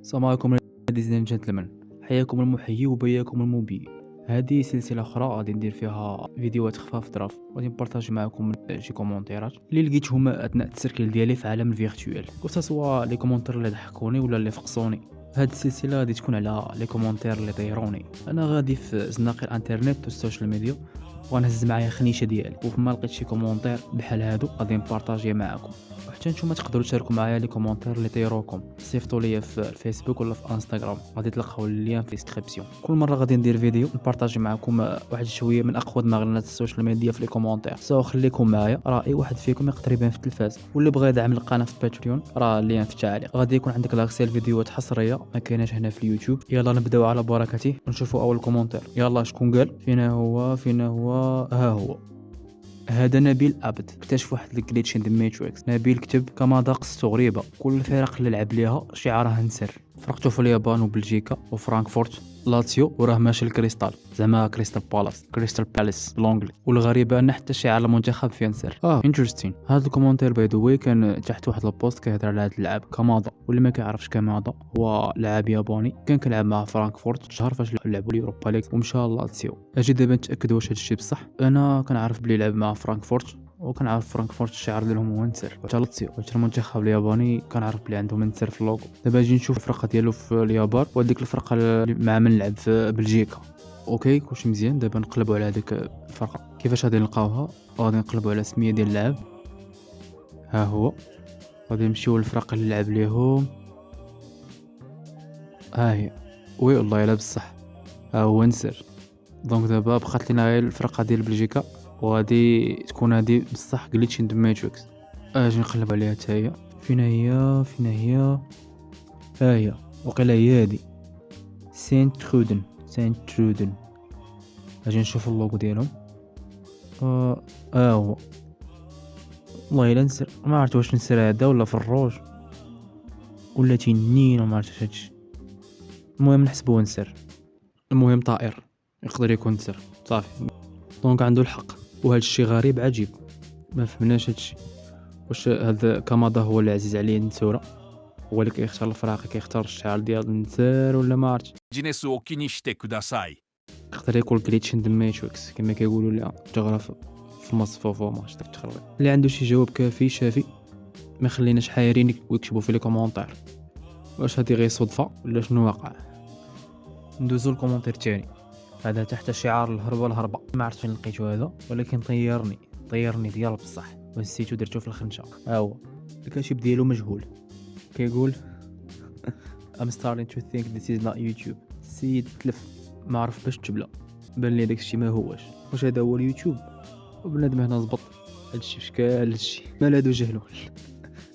السلام عليكم ladies and gentlemen. حياكم المحيي وبياكم المبيي. هذه سلسلة أخرى غادي ندير فيها فيديوهات خفاف ظراف، غادي نبارطاجي معكم شي كومونتيرات اللي لقيتهم أثناء التسركيل ديالي في عالم الفيرتوال، كو سوا لي كومونتير اللي ضحكوني ولا اللي فقصوني. هاد السلسلة غادي تكون على لي كومونتير اللي طيروني. أنا غادي في زناقي الانترنت والسوشيال ميديا وغنهز معايا خنيشه ديالي، وفما لقيت شي كومونتير بحال هادو غادي نبارطاجيه معكم، وحتى نتوما تقدروا تشاركوا معايا لي كومونتير اللي طيروكم. صيفطوا لي في الفيسبوك ولا في انستغرام، غادي تلقاو اللين في الديسكريبسيون. كل مره غادي ندير فيديو نبارطاجي معكم واحد شويه من اقوى مغرنات السوشيال ميديا في لي كومونتير. سو خليكم معايا، راه اي واحد فيكم يقدر يبان في التلفاز، واللي بغى يدعم القناه في باتريون راه اللين في التعليق. غادي يكون عندك لاكسي الفيديوهات حصريه ما كايناش هنا في اليوتيوب. يلا نبداو على بركته ونشوفوا اول كومونتير. يلا شكون قال؟ فينا هو ها هو. هذا نبيل عبد اكتشف واحد الجليتش ان ماتريكس. نبيل كتب كما قصته غريبه، كل الفرق اللي لعب ليها شعارها نسر. فرقته في اليابان وبلجيكا وفرانكفورت لاتسيو، وراه ماشي الكريستال، زعما كريستال بالاس بالونجلي. والغريبه ان حتى شعار المنتخب فيه نسر. انتريستين. هذا الكومونتير باي ذا واي كان تحت واحد البوست كيهضر على هذا اللاعب كامادا، واللي ما كيعرفش كامادا هو لاعب ياباني كان كيلعب مع فرانكفورت. شهر فاش لعبوا اليوروبا ليغ ومشى لاتسيو. اجي دابا نتاكد واش هادشي بصح. انا كنعرف بلي لعب مع فرانكفورت، وكنعرف فرانكفورت الشعار ديالهم هو نسر. حتى لاتسيو حتى المنتخب الياباني كنعرف بلي عندهم نسر في اللوغو. دابا نجي نشوف الفرقه ديالو في اليابان وهذيك الفرقه اللي مع من لعب في بلجيكا. اوكي كلشي مزيان. دابا نقلبوا على هذيك الفرقه. كيفاش غادي نلقاوها؟ غادي نقلبوا على السميه ديال اللاعب، ها هو. غادي نمشيو للفرق اللي لعب ليهم، ها هي. وي والله الا بصح ها هو نسر. دونك دابا بقات لينا غير الفرقه ديال بلجيكا، وغادي تكون هذه بصح جليتش ان ماتريكس. اجي نقلب عليها حتى هي. فين هي ها هي. وقيلا هي هادي سانت ترودن. اجي نشوف اللوغو ديالهم. هو والله الا نسر. ما عرفت واش نسر هذا ولا في الروج ولا تنين، ما عرفتش هادشي. المهم نحسبوه نسر. المهم طائر يقدر يكون نسر صافي. دونك عنده الحق، وهذا الشيء غريب عجيب ما فهمناش هادشي. واش هذا كامادا هو اللي عزيز عليه النسوره، هو اللي كيختار الفراقي كيختار الشعار ديال النسر، ولا ما عرفتش. يقدر يكون جليتش ان ماتريكس كما كيقولوا لها جغرافيا في المصفوفه. ما عرفتش التخربيق. اللي عنده شي جواب كافي شافي ما خليناش حايرين ويكتبوا في لي كومونتير واش هذه غير صدفه ولا شنو واقع. ندوزو الكومونتير الثاني. هذا تحت شعار الهربه. ما عرفت فين لقيتو هذا، ولكن طيرني ديال بصح، ونسيتو درتو في الخنشه. ها هو الكاتب ديالو مجهول. كيقول I'm starting to think this is not YouTube. السيد تلف ما عرف باش تبلا، بان لي داكشي ما هوش. واش هذا هو اليوتيوب؟ وبنادم هنا زبط هادشي فشكال هادشي مال هادو جهلوا.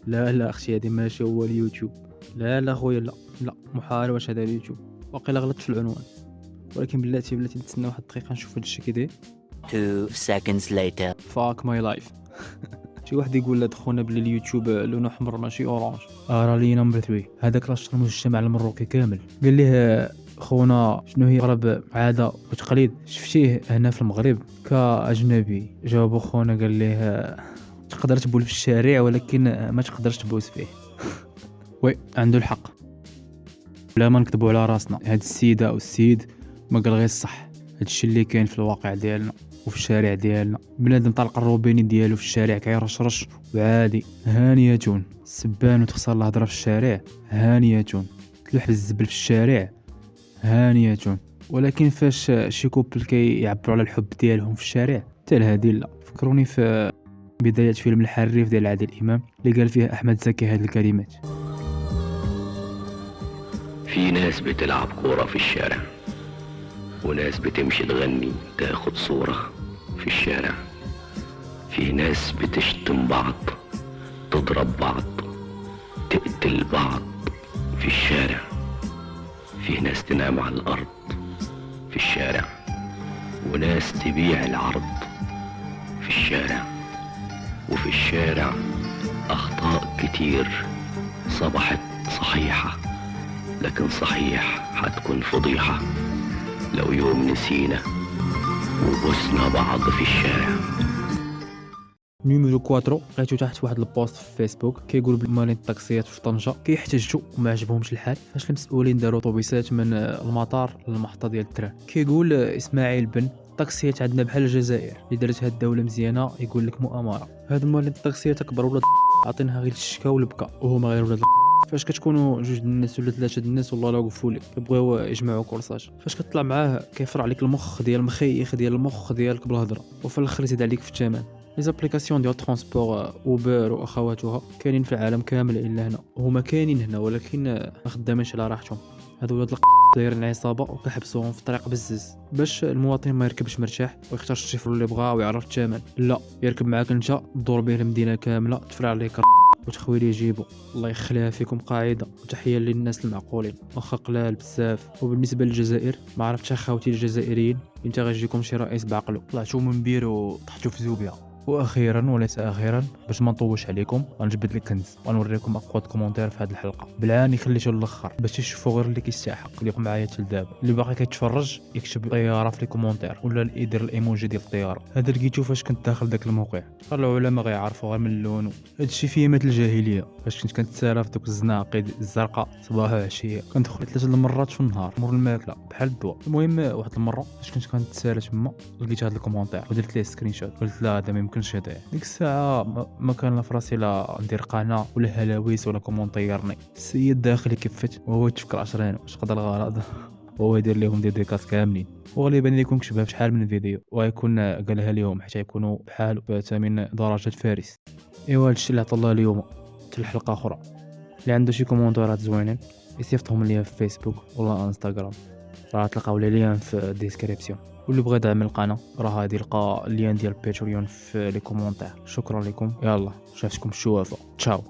لا اختي هادي ماشي هو اليوتيوب. لا خويا لا محال. واش هذا اليوتيوب؟ واقيلا غلطت في العنوان، ولكن بلاتي نتسنى واحد الدقيقه نشوف هادشي كيداير. 2 seconds later. فاك ماي لايف. شي واحد يقول لاد خونا بلي اليوتيوب لونه حمر ماشي اورانج. راه لي نمبر 3 هذاك راه شر المجتمع المروكي كامل. قال ليه خونا شنو هي اقرب عاده وتقليد شفتيه هنا في المغرب كاجنبي؟ جاوبو خونا قال ليه تقدر تبول في الشارع ولكن ما تقدرش تبوس فيه. وي عنده الحق، بلا ما نكذبوا على راسنا. هاد السيده او السيد ما قال غير الصح. هادشي اللي كاين في الواقع ديالنا وفي الشارع ديالنا. بنادم طلق الروبيني ديالو في الشارع كيرشرش وعادي. هانيتون سبان وتخسر الهضره في الشارع. هانيتون تلوح بالزبل في الشارع. هانيتون. ولكن فاش شي كوبل كيعبروا على الحب ديالهم في الشارع حتى لهادي لا. فكروني في بداية فيلم الحريف ديال عادل امام اللي قال فيه احمد زكي هاد الكلمات. في ناس بتلعب كورة في الشارع، وناس بتمشي تغني تاخد صورة في الشارع. في ناس بتشتم بعض، تضرب بعض، تقتل بعض في الشارع. في ناس تنام على الأرض في الشارع، وناس تبيع العرض في الشارع. وفي الشارع أخطاء كتير صبحت صحيحة، لكن صحيح هتكون فضيحة لو يوم نسينا وبوسنا بعض في الشارع. نيميرو 4 لقيتو تحت واحد البوست في فيسبوك كيقول بمالين الطاكسيات في طنجة كيحتجوا وما عجبهمش الحال فاش المسؤولين داروا طوبيسات من المطار للمحطة ديال التران. كيقول اسماعيل بن الطاكسيات عندنا بحال الجزائر اللي دارتها الدولة مزيانة يقول لك مؤامرة. هاد مالين الطاكسيات اكبر ولاد عطينها غير الشكا والبكا وهما غير ولاد فاش كتكونوا جوج الناس ولا ثلاثه الناس والله لا وقفوا لك كيبغيو يجمعوا كورساج فاش كتطلع معاه كيفرع عليك المخ ديال المخيخ ديال المخ ديالك بالهضره وفي الاخر يزيد عليك في الثمن. لي زابليكاسيون ديال ترونسبور اوبر واخواتها كاينين في العالم كامل الا هنا وهما كاينين هنا ولكن ما خدامينش على راحتهم. هادو ولاد دايرين عصابه وكيحبسوهم في الطريق بزز باش المواطن ما يركبش مرتاح ويختار الشيفر اللي بغا ويعرف الثمن. لا يركب معاك انت دور به المدينه كامله تفرع عليك وتخويل يجيبو. الله يخليها فيكم قاعده وتحيه للناس المعقولين واخا قلال بزاف. وبالنسبه للجزائر ما عرفتش اخوتي الجزائريين انت غيجيكم شي رئيس بعقلو طلعتو من بيرو طحتو في زوبيا. واخيرا وليس اخيرا باش ما نطولش عليكم غنجبد لك كنز ونوريكم اقوى كومونتير في هذه الحلقه بالعاني خليته للاخر باش تشوفوا غير اللي كيستحق اللي يبقى معايا حتى لدابا. اللي باقي كيتفرج يكتب طياره في لي كومونتير ولا يدير الايموجي ديال الطياره. هذا لقيتو فاش كنت داخل داك الموقع العلماء غيعرفوا غير من اللون. هادشي في ايامات الجاهليه فاش كنت كنتسالى في دوك الزناقيد الزرقاء صباح وعشيه كندخل 3 المرات في النهار مور الماكله بحال الدواء. المهم واحد المره فاش كنت كنتسالى تما لقيت هذا الكومونتير ودرت ليه سكرين شوت قلت لا هذا ما يمكنش يضيع. ديك الساعه ما كان في راسي لا ندير قناه ولا هلاويس ولا كومونطيرني. السيد داخلي كيفت وهو يتفكر 10 واش قضى الغرض وهو يدير لهم ديكاس كاملين وغالبا يكون كتبها في شحال من فيديو ويكون قالها لهم حتى يكونوا بحال بثمن درجه فارس. ايوا هادشي اللي عطا الله اليوم حتى الحلقه اخرى. اللي عنده شي كومونتيرات زوينين يصيفطهم ليا في فيسبوك ولا انستغرام راه تلقاو لي لين في الديسكريبسيون. واللي بغى يدعم القناه راه غادي يلقى اللين ديال باتريون في لي كومونتير. شكرا لكم يلا شافتكم الشوافه تشاو.